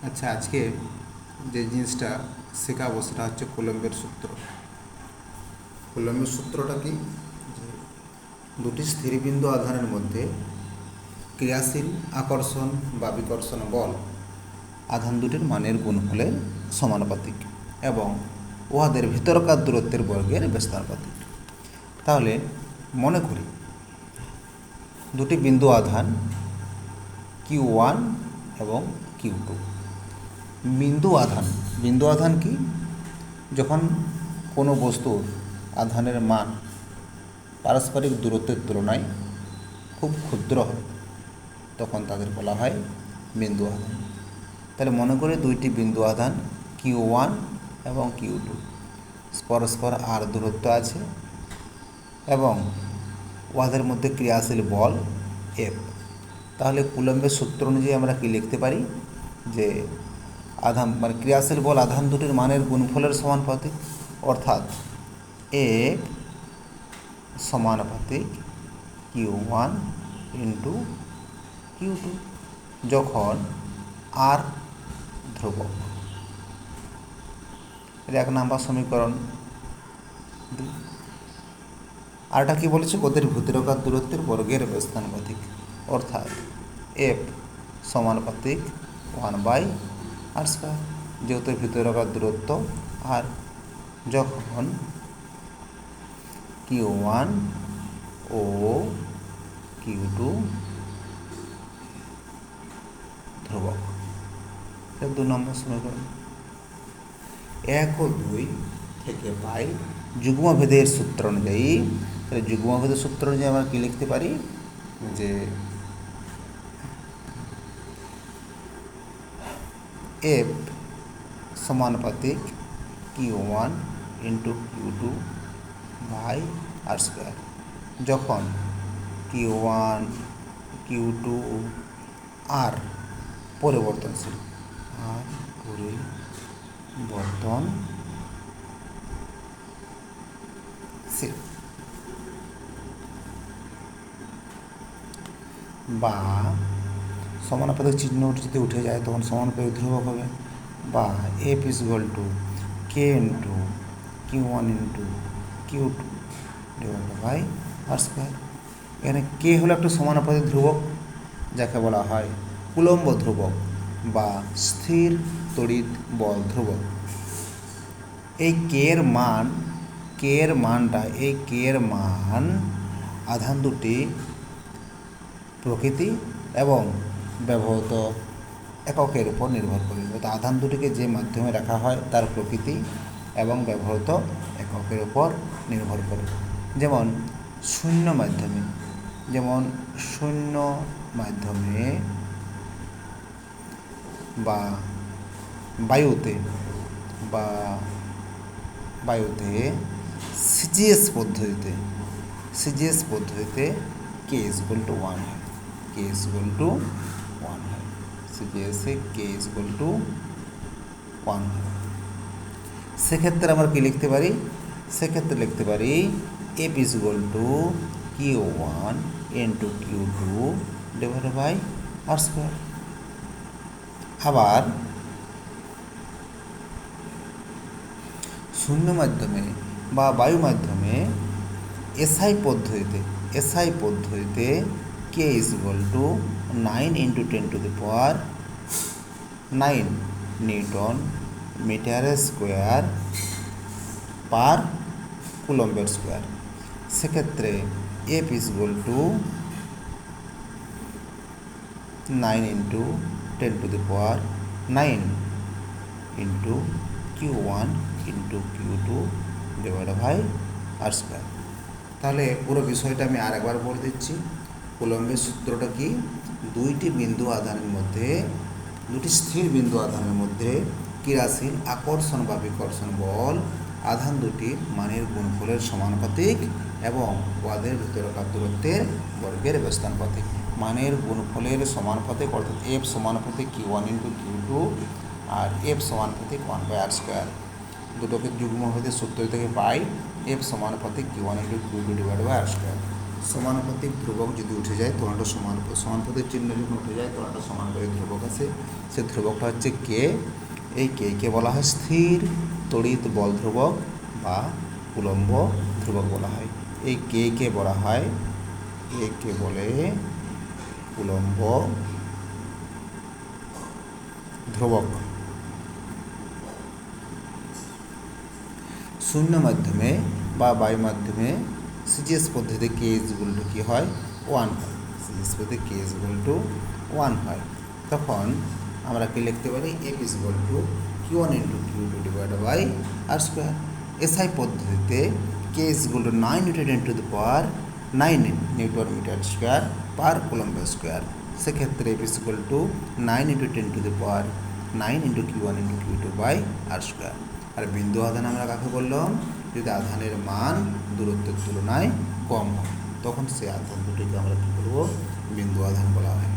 আচ্ছা, আজকে যে জিনিসটা শেখাবো সেটা হচ্ছে কুলম্বের সূত্র। কুলম্বের সূত্রটা কি? যে দুটি স্থিরবিন্দু আধানের মধ্যে ক্রিয়াশীল আকর্ষণ বা বিকর্ষণ বল আধান দুটির মানের গুণফলের সমানুপাতিক এবং উহাদের ভিতরকার দূরত্বের বর্গের ব্যস্তানুপাতিক। তাহলে মনে করি দুটি বিন্দু আধান Q1 এবং Q2। বিন্দু আধান কি? যখন কোনো বস্তুর আধানের মান পারস্পরিক দূরত্বের তুলনায় খুব ক্ষুদ্র হয় তখন তাদের বলা হয় বিন্দু আধান। তাহলে মনে করে দুইটি বিন্দু আধান Q1 এবং Q2 পরস্পর আর দূরত্ব আছে এবং উহাদের মধ্যে ক্রিয়াশীল বল F। তাহলে কুলম্বের সূত্র অনুযায়ী আমরা কি লিখতে পারি? যে আধান মানে ক্রিয়াশীল বল আধান দুটির মানের গুণফলের সমানুপাতিক, অর্থাৎ F সমানুপাতিক Q1 ইন্টু Q2 যখন আর ধ্রুবক। এটা 1 নম্বর সমীকরণ। আরটা কি বলেছে? ওদের ভিতরকার দূরত্বের বর্গের ব্যস্তানুপাতিক, অর্থাৎ F সমানুপাতিক 1/r², যেহেতু ভিতরকার দূরত্ব আর যখন Q1 ও Q2 ধ্রুবক। এটা 2 নম্বর সমীকরণ। 1 ও 2 থেকে পাই যুগ্মভেদের সূত্র অনুযায়ী। তাহলে যুগ্মভেদের সূত্র অনুযায়ী আমরা কী লিখতে পারি? যে F সমানুপাতিক Q1 into Q2 by r², যখন Q1 Q2 আর পরিবর্তনশীল বা সমানুপাতিক চিহ্ন যদি উঠে যায় তখন সমানুপাতিক ধ্রুবক হবে, বা F equal to K into Q1 into Q2 divided by r²। এখানে K হলো একটা সমানুপাতিক ধ্রুবক যাকে বলা হয় কুলম্ব ধ্রুবক বা স্থির তড়িৎ বল ধ্রুবক। এই কে এর মান আধান দুটি প্রকৃতি এবং ব্যবহৃত এককের উপর নির্ভর করে। অর্থাৎ আধান দুটিকে যে মাধ্যমে রাখা হয় তার প্রকৃতি এবং ব্যবহৃত এককের উপর নির্ভর করে। যেমন শূন্য মাধ্যমে বা বায়ুতে সিজিএস পদ্ধতিতে K ইকুয়াল টু 1 হয়। সিজিএসে K ইকুয়াল টু 1 হয়। সেক্ষেত্রে আমরা কি লিখতে পারি? সেক্ষেত্রে লিখতে পারি F equal to Q1 into Q2 divided by r²। আবার শূন্য মাধ্যমে বা বায়ু মাধ্যমে এসআই পদ্ধতিতে K equal to 9 into 10⁹ newton metre square per কুলম্বের স্কোয়ার। সেক্ষেত্রে F equal to 9 into 10⁹ into Q1 into Q2 divided by r²। তাহলে পুরো বিষয়টা আমি আর একবার বলে দিচ্ছি। কুলম্বের সূত্রটা কি? দুটি স্থির বিন্দু আধানের মধ্যে ক্রিয়াশীল আকর্ষণ বা বিকর্ষণ বল আধান দুটির মানের গুণফলের সমানুপাতিক এবং উহাদের ভিতরকার দূরত্বের বর্গের ব্যস্তানুপাতিক। মানের গুণফলের সমানুপাতিক, অর্থাৎ F সমানুপাতিক Q1 ইন্টু Q2 আর F সমানুপাতিক 1/r²। দুটোকে যুগ্মভেদের সূত্র থেকে পাই F সমানুপাতিক Q1 into Q2 divided by r²। সমানুপাতিক ধ্রুবক যদি উঠে যায় তখন একটা সমানুপাতিক চিহ্ন যখন উঠে যায় তখন একটা সমানুপাতিক ধ্রুবক আছে। সে ধ্রুবকটা হচ্ছে কে। এই কে বলা হয় স্থির তড়িৎ বল ধ্রুবক বা উলম্ব ধ্রুবক বলা হয়। এই কে বলা হয়, কে বলে উলম্ব ধ্রুবক। শূন্য মাধ্যমে বা বায়ু মাধ্যমে সিজিএস পদ্ধতিতে কে ইজ ইকুয়াল টু কী হয়, 1 হয়। সিজিএস পদ্ধতিতে কে ইজ ইকুয়াল টু 1 হয়। তখন আমরা কি লিখতে পারি, F is equal to Q1 into Q2 divided by R square. SI পদ্ধতিতে K is equal to 9 newton into the power 9 newton metre square per coulomb square. সেক্ষেত্রে F is equal to 9 into 10 to the power 9 into Q1 into Q2 by R square. আর বিন্দু আধান আমরা কাকে বললাম, যদি আধানের মান দূরত্বের তুলনায় কম হয় তখন সেই আধান দুটিকে আমরা কী করবো, বিন্দু আধান বলা হয়।